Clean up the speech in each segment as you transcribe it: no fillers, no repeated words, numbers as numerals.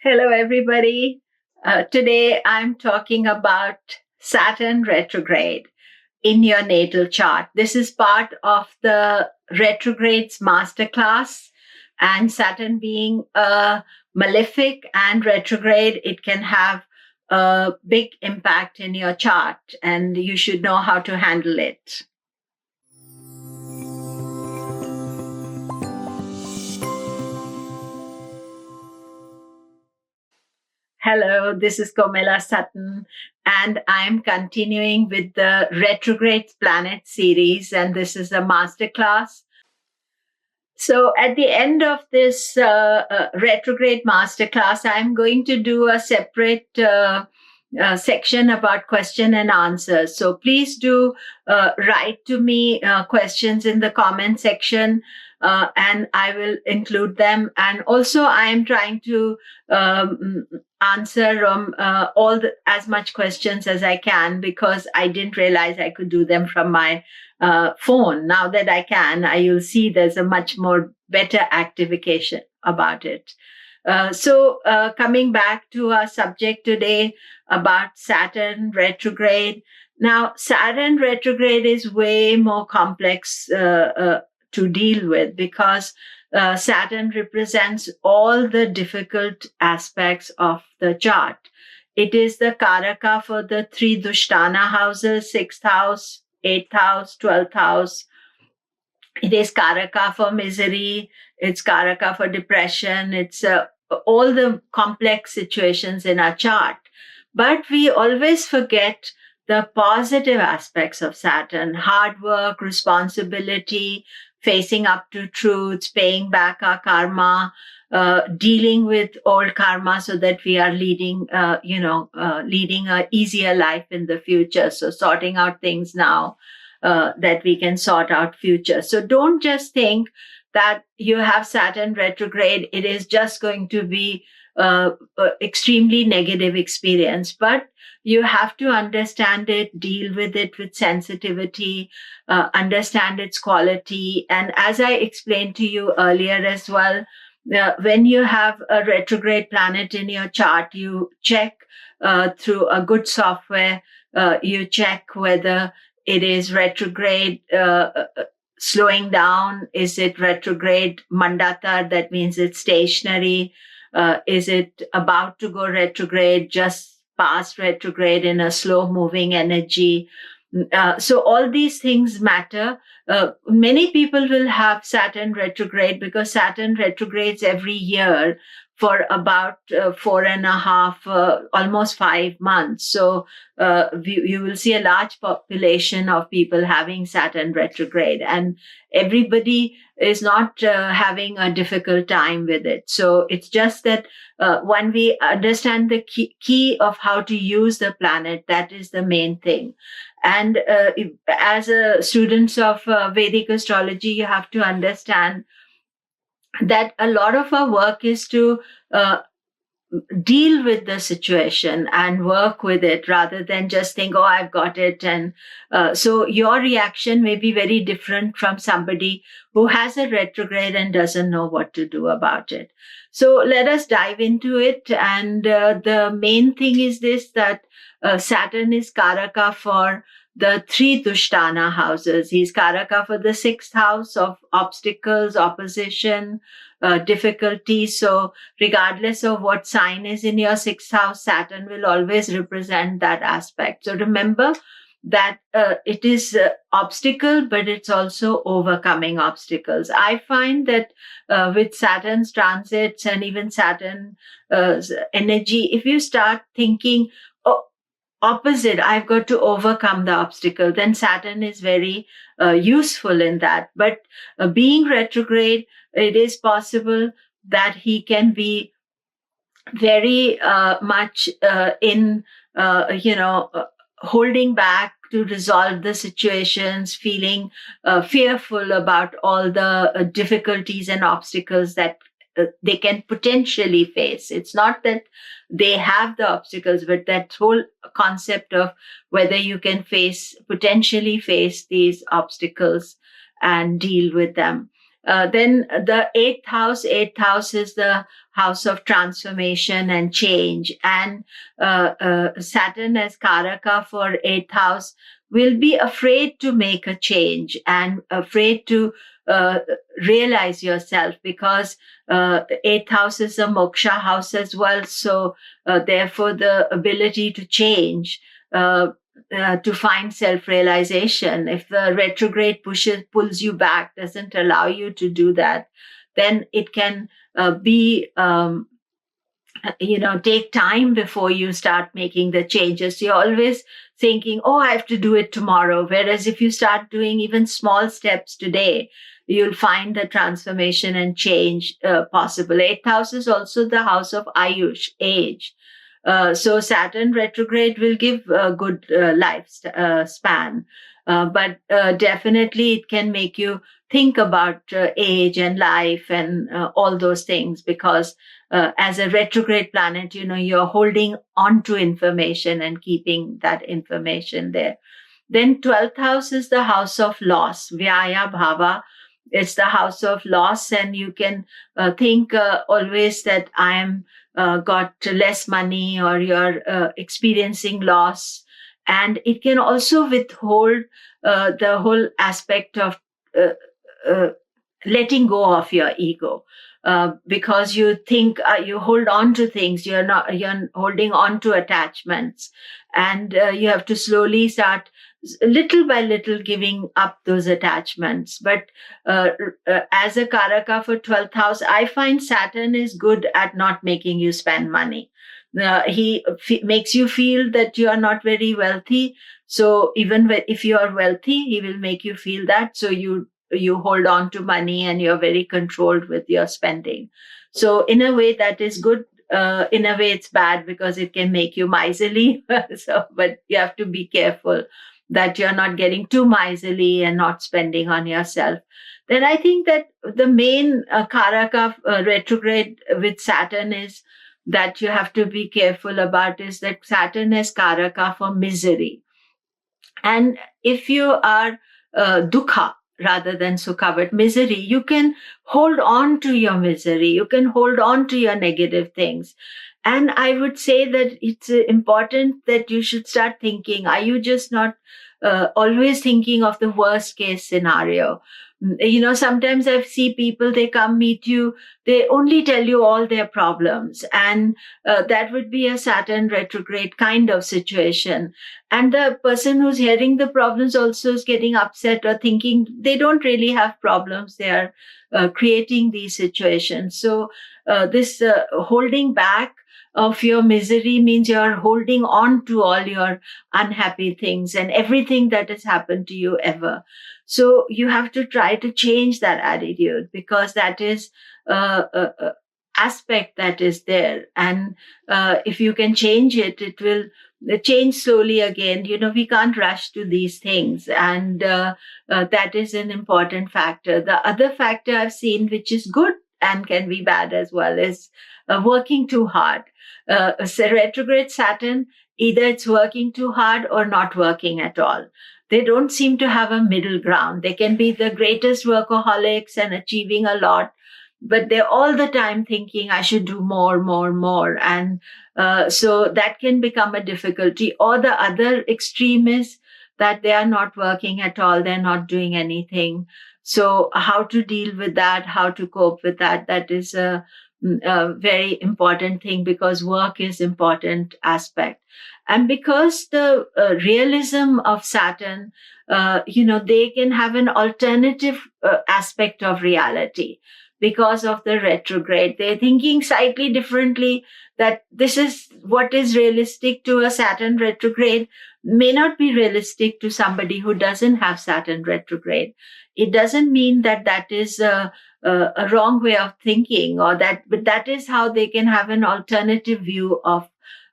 Hello, everybody. Today I'm talking about Saturn retrograde in your natal chart. This is part of the retrogrades masterclass, and Saturn being a malefic and retrograde, it can have a big impact in your chart, and you should know how to handle it. Hello, this is Komilla Sutton, and I'm continuing with the Retrograde Planet series, and this is a masterclass. So, at the end of this retrograde masterclass, I'm going to do a separate section about question and answers. So, please do write to me questions in the comment section. And I will include them. And also, I am trying to answer as much questions as I can, because I didn't realize I could do them from my phone. Now that I can, you'll see there's a much more better activation about it. So coming back to our subject today about Saturn retrograde. Now, Saturn retrograde is way more complex to deal with, because Saturn represents all the difficult aspects of the chart. It is the karaka for the three Dushana houses, 6th house, 8th house, 12th house. It is karaka for misery. It's karaka for depression. It's all the complex situations in our chart. But we always forget the positive aspects of Saturn: hard work, responsibility, facing up to truths, paying back our karma, dealing with old karma so that we are leading an easier life in the future. So sorting out things now that we can sort out future. So don't just think that you have Saturn retrograde, it is just going to be extremely negative experience, but you have to understand it, deal with it with sensitivity, understand its quality. And as I explained to you earlier as well, when you have a retrograde planet in your chart, you check through a good software, you check whether it is retrograde slowing down. Is it retrograde mandata? That means it's stationary. Is it about to go retrograde, just past retrograde in a slow moving energy? So all these things matter. Many people will have Saturn retrograde because Saturn retrogrades every year for about 4.5, almost 5 months. So you will see a large population of people having Saturn retrograde, and everybody is not having a difficult time with it. So it's just that when we understand the key of how to use the planet, that is the main thing. And as a students of Vedic astrology, you have to understand that a lot of our work is to deal with the situation and work with it, rather than just think, oh, I've got it. And so your reaction may be very different from somebody who has a retrograde and doesn't know what to do about it. So let us dive into it. And the main thing is this, that Saturn is karaka for the three Dushtana houses. He's karaka for the 6th house of obstacles, opposition, difficulties. So regardless of what sign is in your 6th house, Saturn will always represent that aspect. So remember that it is obstacle, but it's also overcoming obstacles. I find that with Saturn's transits and even Saturn's energy, if you start thinking, opposite, I've got to overcome the obstacle, then Saturn is very useful in that. But being retrograde, it is possible that he can be very much in holding back to resolve the situations, feeling fearful about all the difficulties and obstacles that they can potentially face. It's not that they have the obstacles, but that whole concept of whether you can potentially face these obstacles and deal with them. Then the eighth house is the house of transformation and change. And Saturn as Karaka for 8th house will be afraid to make a change and afraid to uh, realize yourself, because 8th house is a moksha house as well. So therefore, the ability to change, to find self-realization. If the retrograde pulls you back, doesn't allow you to do that, then it can be take time before you start making the changes. You're always thinking, oh, I have to do it tomorrow. Whereas if you start doing even small steps today, you'll find the transformation and change possible. 8th house is also the house of Ayush, age. So Saturn retrograde will give a good life span. But definitely it can make you think about age and life and all those things, because as a retrograde planet, you're holding on to information and keeping that information there. Then 12th house is the house of loss, Vyaya Bhava. It's the house of loss, and you can think always that I am got less money, or you're experiencing loss. And it can also withhold the whole aspect of uh, uh, letting go of your ego, because you think you hold on to things. You're holding on to attachments, and you have to slowly start, little by little, giving up those attachments. But as a karaka for 12th house, I find Saturn is good at not making you spend money. He makes you feel that you are not very wealthy. So even if you are wealthy, he will make you feel that. So you hold on to money and you're very controlled with your spending. So in a way that is good. In a way it's bad, because it can make you miserly. But you have to be careful that you're not getting too miserly and not spending on yourself. Then I think that the main karaka retrograde with Saturn is that you have to be careful about is that Saturn is karaka for misery. And if you are dukha rather than sukha, but misery, you can hold on to your misery. You can hold on to your negative things. And I would say that it's important that you should start thinking, are you just not always thinking of the worst case scenario? Sometimes I see people, they come meet you, they only tell you all their problems. And that would be a Saturn retrograde kind of situation. And the person who's hearing the problems also is getting upset or thinking they don't really have problems. They are creating these situations. So this holding back of your misery means you're holding on to all your unhappy things and everything that has happened to you ever. So you have to try to change that attitude, because that is a aspect that is there. And if you can change it, it will change slowly again. We can't rush to these things. And that is an important factor. The other factor I've seen, which is good and can be bad as well, is working too hard. Retrograde Saturn, either it's working too hard or not working at all. They don't seem to have a middle ground. They can be the greatest workaholics and achieving a lot, but they're all the time thinking, I should do more, more, more. And so that can become a difficulty. Or the other extreme is that they are not working at all. They're not doing anything. So how to deal with that, how to cope with that, that is a very important thing, because work is important aspect. And because the realism of Saturn, they can have an alternative aspect of reality because of the retrograde. They're thinking slightly differently, that this is what is realistic to a Saturn retrograde may not be realistic to somebody who doesn't have Saturn retrograde. It doesn't mean that that is a wrong way of thinking, but that is how they can have an alternative view of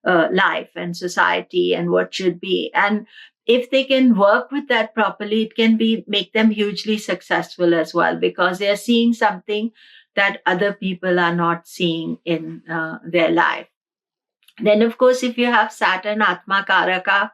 life and society and what should be. And if they can work with that properly, it can make them hugely successful as well, because they are seeing something that other people are not seeing in their life. Then, of course, if you have Saturn Atmakaraka,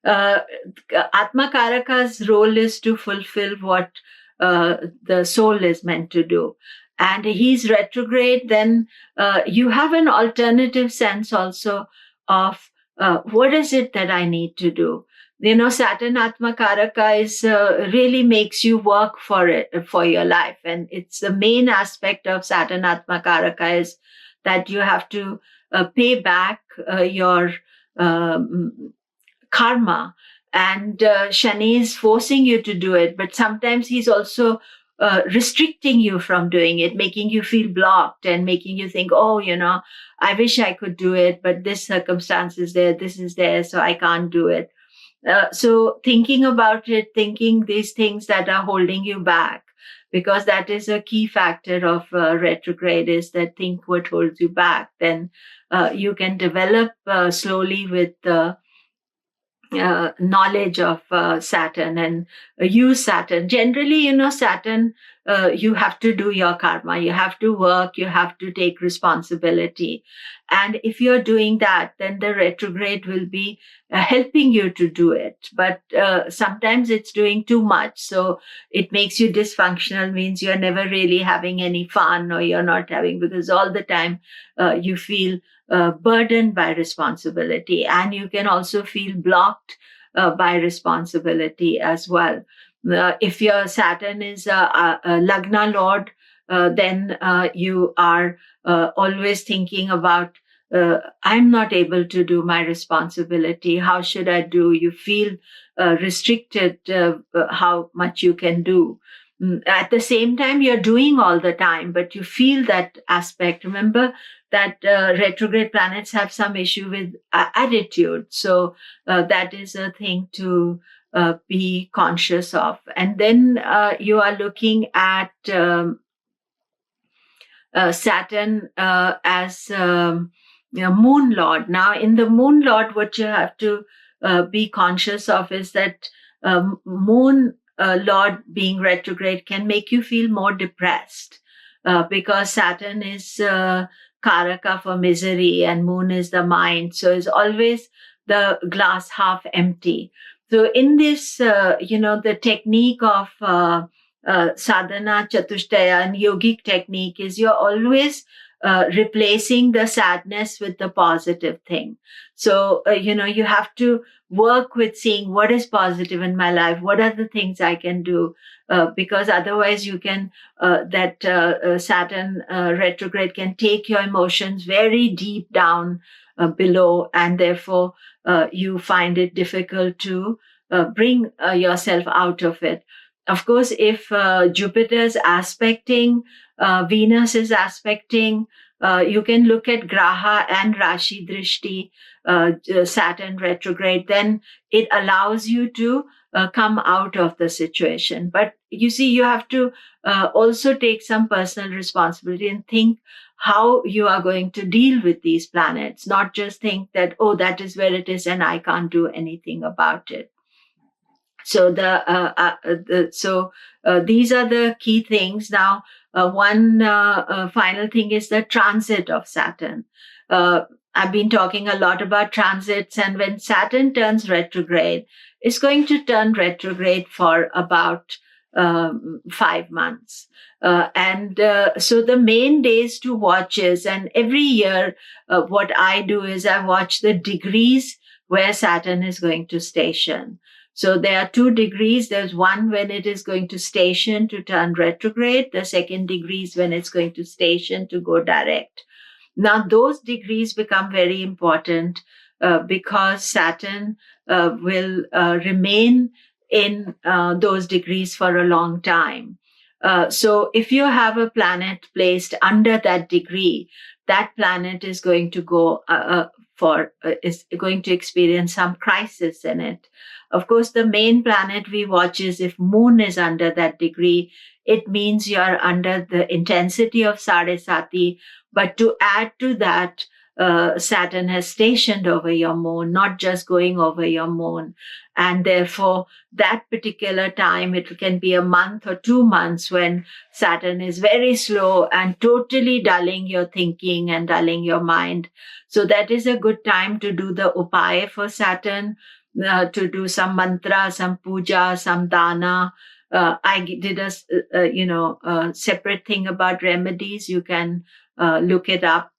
Atmakaraka's role is to fulfill what the soul is meant to do. and he's retrograde, then you have an alternative sense also of what is it that I need to do. Saturn Atmakaraka is really makes you work for it, for your life. And it's the main aspect of Saturn Atmakaraka is that you have to pay back your karma. And Shani is forcing you to do it, but sometimes he's also restricting you from doing it, making you feel blocked and making you think, oh, I wish I could do it, but this circumstance is there, this is there, so I can't do it. So thinking about it, thinking these things that are holding you back, because that is a key factor of retrograde, is that think what holds you back. Then you can develop slowly with knowledge of Saturn and use Saturn. Generally, Saturn, you have to do your karma, you have to work, you have to take responsibility. And if you're doing that, then the retrograde will be helping you to do it. But sometimes it's doing too much. So it makes you dysfunctional, means you're never really having any fun, or you're not having, because all the time you feel burdened by responsibility, and you can also feel blocked by responsibility as well. If your Saturn is a Lagna Lord, then you are always thinking about, I'm not able to do my responsibility. How should I do? You feel restricted how much you can do. At the same time, you're doing all the time, but you feel that aspect. Remember that retrograde planets have some issue with attitude. So that is a thing to be conscious of. And then you are looking at Saturn as Moon Lord. Now, in the Moon Lord, what you have to be conscious of is that Moon Lord being retrograde can make you feel more depressed because Saturn is karaka for misery and Moon is the mind. So it's always the glass half empty. So in this, the technique of sadhana, chatushtaya and yogic technique is you're always replacing the sadness with the positive thing. So, you have to work with seeing what is positive in my life, what are the things I can do, because otherwise you can, Saturn retrograde can take your emotions very deep down below, and therefore you find it difficult to bring yourself out of it. Of course, if Jupiter's aspecting, Venus is aspecting, you can look at Graha and Rashi Drishti, Saturn retrograde, then it allows you to come out of the situation. But you see, you have to also take some personal responsibility and think how you are going to deal with these planets, not just think that, oh, that is where it is and I can't do anything about it. So these are the key things. Now, one final thing is the transit of Saturn. I've been talking a lot about transits, and when Saturn turns retrograde, it's going to turn retrograde for about 5 months. So the main days to watch is, and every year what I do is I watch the degrees where Saturn is going to station. So there are 2 degrees. There's one when it is going to station to turn retrograde. The second degree is when it's going to station to go direct. Now, those degrees become very important because Saturn will remain in those degrees for a long time. So if you have a planet placed under that degree, that planet is going to go is going to experience some crisis in it. Of course, the main planet we watch is if Moon is under that degree, it means you're under the intensity of Sadesati. But to add to that, Saturn has stationed over your moon, not just going over your moon. And therefore, that particular time, it can be a month or 2 months when Saturn is very slow and totally dulling your thinking and dulling your mind. So that is a good time to do the upaya for Saturn, to do some mantra, some puja, some dana, I did a separate thing about remedies. You can look it up.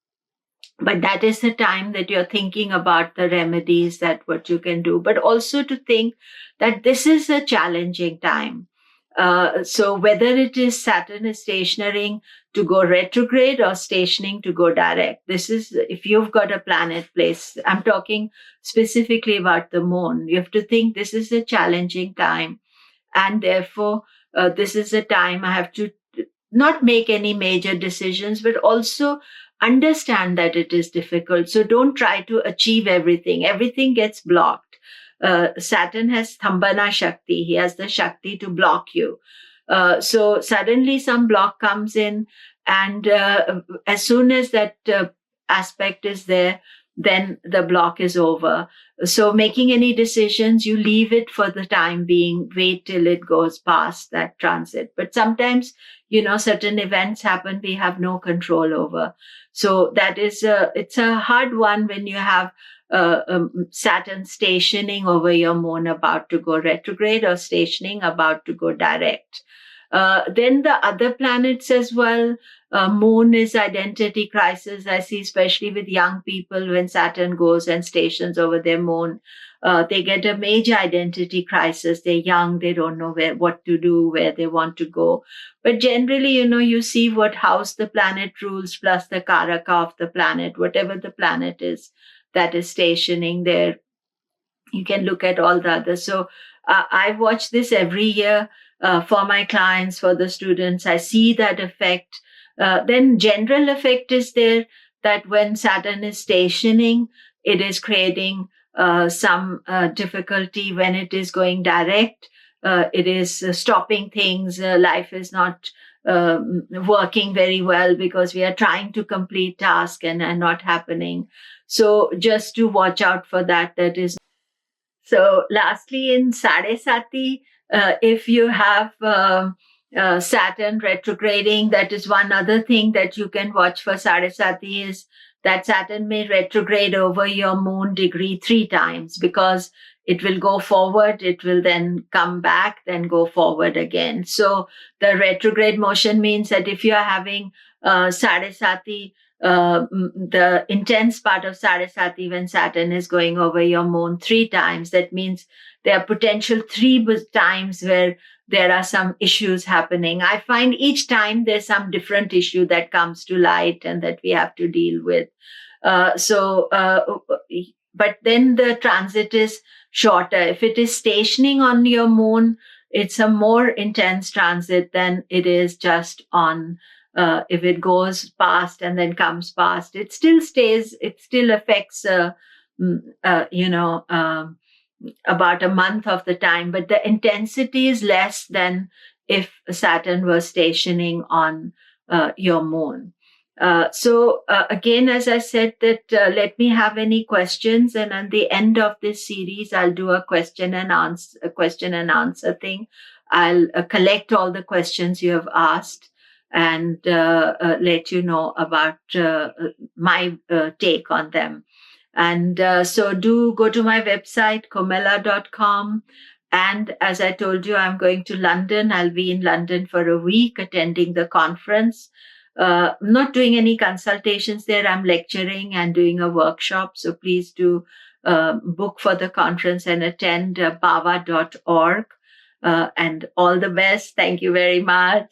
But that is the time that you're thinking about the remedies, that what you can do, but also to think that this is a challenging time. So whether it is Saturn is stationing to go retrograde or stationing to go direct, this is, if you've got a planet place, I'm talking specifically about the moon, you have to think this is a challenging time. And therefore, this is a time I have to not make any major decisions, but also understand that it is difficult. So don't try to achieve everything. Everything gets blocked. Saturn has Thambana Shakti. He has the Shakti to block you. So suddenly some block comes in, and as soon as that aspect is there, then the block is over. So making any decisions, you leave it for the time being, wait till it goes past that transit. But sometimes, certain events happen we have no control over. So that is, it's a hard one when you have Saturn stationing over your moon about to go retrograde or stationing about to go direct. Then the other planets as well. Moon is identity crisis. I see, especially with young people, when Saturn goes and stations over their moon, they get a major identity crisis. They're young, they don't know what to do, where they want to go. But generally, you see what house the planet rules plus the karaka of the planet, whatever the planet is that is stationing there. You can look at all the others. So I watch this every year for my clients, for the students. I see that effect. Then general effect is there, that when Saturn is stationing, it is creating some difficulty. When it is going direct, it is stopping things. Life is not working very well because we are trying to complete tasks and are not happening. So just to watch out for that. That is. So lastly, in Sadesati, if you have Saturn retrograding, that is one other thing that you can watch for Sadesati, is that Saturn may retrograde over your moon degree 3 times, because it will go forward, it will then come back, then go forward again. So the retrograde motion means that if you are having Sadesati, the intense part of Sarasati, when Saturn is going over your moon 3 times, that means there are potential 3 times where there are some issues happening. I find each time there's some different issue that comes to light and that we have to deal with. But then the transit is shorter. If it is stationing on your moon, it's a more intense transit than it is just on. If it goes past and then comes past, it still stays, it still affects, about a month of the time, but the intensity is less than if Saturn was stationing on your moon. So again, as I said, that let me have any questions, and at the end of this series, I'll do a question and answer thing. I'll collect all the questions you have asked and let you know about my take on them. And so do go to my website, komilla.com. And as I told you, I'm going to London. I'll be in London for a week attending the conference. I'm not doing any consultations there. I'm lecturing and doing a workshop. So please do book for the conference and attend bava.org. And all the best. Thank you very much.